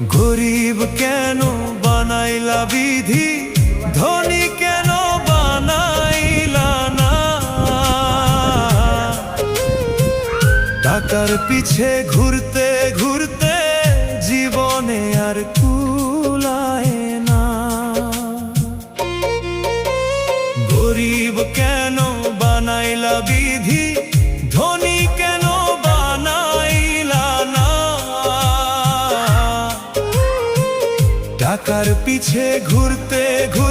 গরিব কেন বানাইলা বিধি, ধনী কেন বানাইলা না। টাকার পিছে ঘুরতে ঘুরতে জীবনে আর কুলায় না। গরিব কেন বানাইলা বিধি, ধনী কেন বানাইলা না। টাকার পিছে ঘুরতে ঘুরতে